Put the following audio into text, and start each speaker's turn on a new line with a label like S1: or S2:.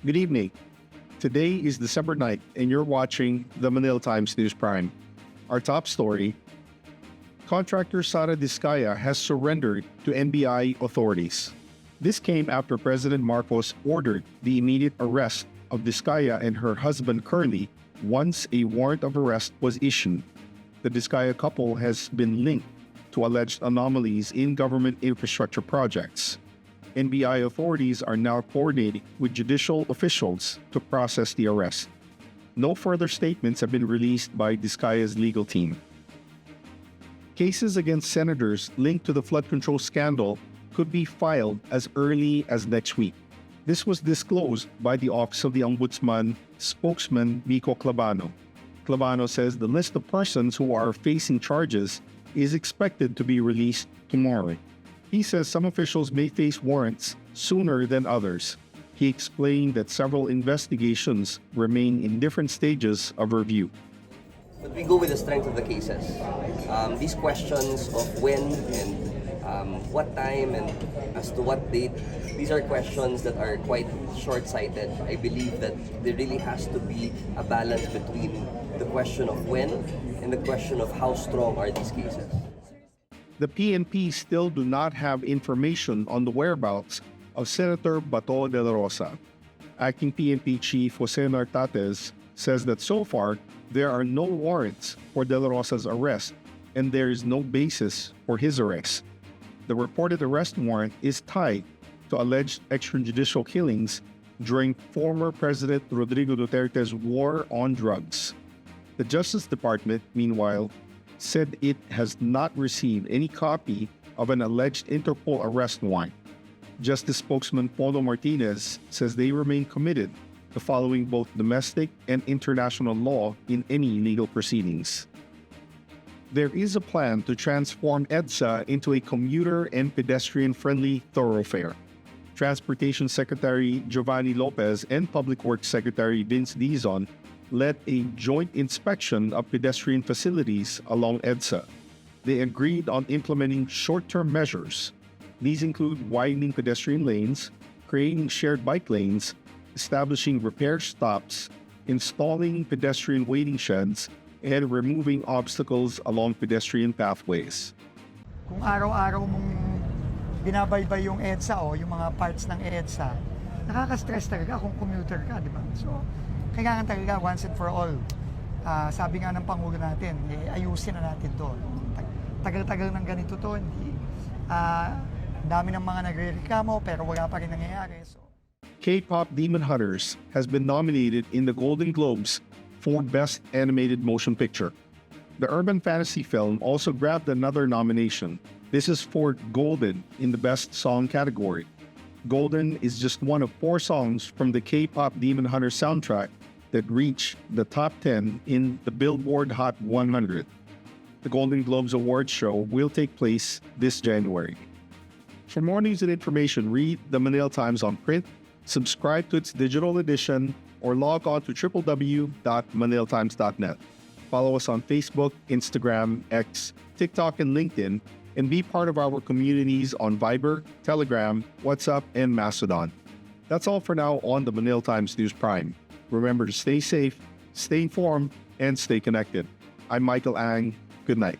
S1: Good evening. Today is December 9th, and you're watching the Manila Times News Prime. Our top story: Contractor Sarah Discaya has surrendered to NBI authorities. This came after President Marcos ordered the immediate arrest of Discaya and her husband Curlee once a warrant of arrest was issued. The Discaya couple has been linked to alleged anomalies in government infrastructure projects. NBI authorities are now coordinating with judicial officials to process the arrest. No further statements have been released by Discaya's legal team. Cases against senators linked to the flood control scandal could be filed as early as next week. This was disclosed by the Office of the Ombudsman spokesman Mico Clavano. Clavano says the list of persons who are facing charges is expected to be released tomorrow. He says some officials may face warrants sooner than others. He explained that several investigations remain in different stages of review.
S2: But we go with the strength of the cases. These questions of when and what time and as to what date, these are questions that are quite short-sighted. I believe that there really has to be a balance between the question of when and the question of how strong are these cases.
S1: The PNP still do not have information on the whereabouts of Senator Bato de la Rosa. Acting PNP Chief Jose Nartates says that so far, there are no warrants for de la Rosa's arrest and there is no basis for his arrest. The reported arrest warrant is tied to alleged extrajudicial killings during former President Rodrigo Duterte's war on drugs. The Justice Department, meanwhile, said it has not received any copy of an alleged Interpol arrest warrant. Justice spokesman Paulo Martinez says they remain committed to following both domestic and international law in any legal proceedings. There is a plan to transform EDSA into a commuter and pedestrian-friendly thoroughfare. Transportation Secretary Giovanni Lopez and Public Works Secretary Vince Dizon led a joint inspection of pedestrian facilities along EDSA. They agreed on implementing short-term measures. These include widening pedestrian lanes, creating shared bike lanes, establishing repair stops, installing pedestrian waiting sheds, and removing obstacles along pedestrian pathways.
S3: Kung araw-araw mong binabaybay yung EDSA o yung mga parts ng EDSA, nakaka-stress talaga kung commuter ka, di ba? So, kailangan talaga once and for all. Sabi nga ng Pangulo natin, ayusin na natin to. Tagal-tagal ng ganito to, hindi. Dami ng mga nagre-reklamo pero wala pa rin nangyayari. So.
S1: K-pop Demon Hunters has been nominated in the Golden Globes for Best Animated Motion Picture. The urban fantasy film also grabbed another nomination. This is for Golden in the Best Song category. Golden is just one of 4 songs from the K-pop Demon Hunter soundtrack that reached the top 10 in the Billboard Hot 100. The Golden Globes Awards show will take place this January. For more news and information, read the Manila Times on print, subscribe to its digital edition, or log on to www.manilatimes.net. Follow us on Facebook, Instagram, X, TikTok, and LinkedIn, and be part of our communities on Viber, Telegram, WhatsApp, and Mastodon. That's all for now on the Manila Times News Prime. Remember to stay safe, stay informed, and stay connected. I'm Michael Ang. Good night.